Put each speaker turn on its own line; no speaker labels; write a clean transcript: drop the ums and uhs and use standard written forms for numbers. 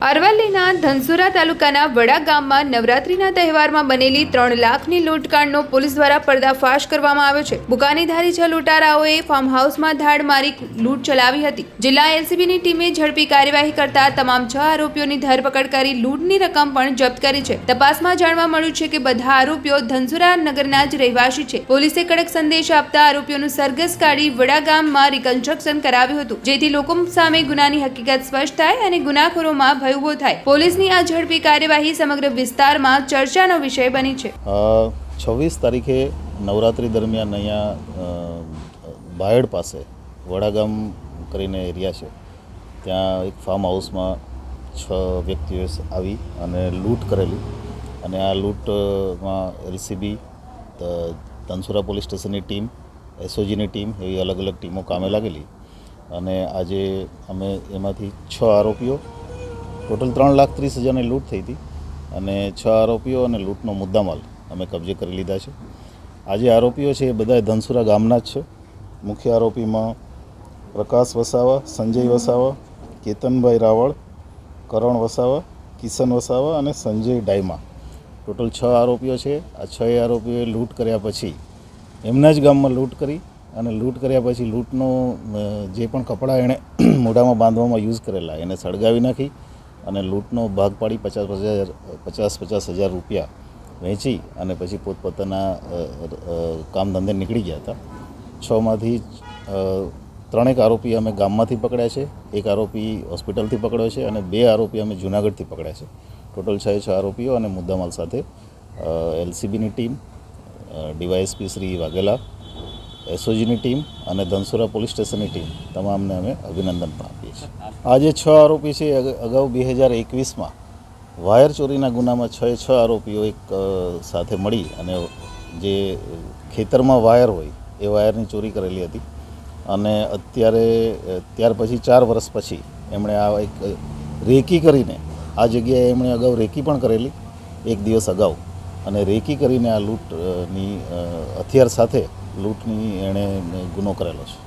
અરવલ્લીના ધનસુરા તાલુકાના વડા ગામમાં નવરાત્રીના તહેવારમાં બનેલી 3 લાખની લૂંટકાંડનો પોલીસ દ્વારા પર્દાફાશ કરવામાં આવ્યો છે। બુકાનીધારી 6 લૂંટારાઓએ ફાર્મ હાઉસમાં ધાડ મારી લૂંટ ચલાવી હતી। જિલ્લા એલસીબીની ટીમે ઝડપી કાર્યવાહી કરતા તમામ 6 આરોપીઓની ધરપકડ કરી લૂંટની રકમ પણ જપ્ત કરી છે। તપાસમાં જાણવા મળ્યું છે કે બધા આરોપીઓ ધનસુરા નગરના જ રહેવાસી છે। પોલીસે કડક સંદેશ આપતા આરોપીઓનું સરઘસ કાઢી વડા ગામમાં રિકન્સ્ટ્રક્શન કરાવ્યું હતું, જેથી લોકો સામે ગુનાની હકીકત સ્પષ્ટ થાય અને ગુનાખોરોમાં ઉભો થાય। પોલીસની આ ઝડપી કાર્યવાહી સમગ્ર વિસ્તારમાં ચર્ચાનો વિષય બની છે।
26 તારીખે નવરાત્રી દરમિયાન અહીંયા બાયડ પાસે વડાગામ કરીને એરિયા છે, ત્યાં એક ફાર્મ હાઉસમાં 6 વ્યક્તિઓ આવી અને લૂંટ કરેલી અને આ લૂંટમાં એલસીબી, ધનસુરા પોલીસ સ્ટેશનની ટીમ, એસઓજીની ટીમ એવી અલગ અલગ ટીમો કામે લાગેલી અને આજે અમે એમાંથી 6 આરોપીઓ ટોટલ 3,30,000ની લૂંટ થઈ હતી અને 6 આરોપીઓ અને લૂંટનો મુદ્દામાલ અમે કબજે કરી લીધા છે। આજે આરોપીઓ છે એ બધા ધનસુરા ગામના જ છે। મુખ્ય આરોપીમાં પ્રકાશ વસાવા, સંજય વસાવા, કેતનભાઈ રાવળ, કરણ વસાવા, કિશન વસાવા અને સંજય ડાયમા, ટોટલ 6 આરોપીઓ છે। આ 6 આરોપીઓએ લૂંટ કર્યા પછી એમના જ ગામમાં લૂંટ કરી અને લૂંટ કર્યા પછી લૂંટનો જે પણ કપડાં એણે મોઢામાં બાંધવામાં યુઝ કરેલા એને સળગાવી નાખી અને લૂંટનો ભાગ પાડી 50,000 રૂપિયા વહેંચી અને પછી પોતપોતાના કામ ધંધે નીકળી ગયા હતા। 6માંથી 3 આરોપી અમે ગામમાંથી પકડ્યા છે, 1 આરોપી હોસ્પિટલથી પકડ્યો છે અને 2 આરોપી અમે જૂનાગઢથી પકડ્યા છે। ટોટલ 6 આરોપીઓ અને મુદ્દામાલ સાથે એલસીબીની ટીમ, ડીવાયએસપી શ્રી વાઘેલા, એસઓજીની ટીમ અને ધનસુરા પોલીસ સ્ટેશનની ટીમ તમામને અમે અભિનંદન પણ આપીએ છીએ। આ જે 6 આરોપી છે અગાઉ 2021માં વાયર ચોરીના ગુનામાં 6 આરોપીઓ એક સાથે મળી અને જે ખેતરમાં વાયર હોય એ વાયરની ચોરી કરેલી હતી અને ત્યાર પછી 4 વર્ષ પછી એમણે આ એક રેકી કરીને આ જગ્યાએ એમણે અગાઉ રેકી પણ કરેલી એક દિવસ અગાઉ અને રેકી કરીને આ લૂંટની હથિયાર સાથે લૂંટની એણે ગુનો કરેલો છે।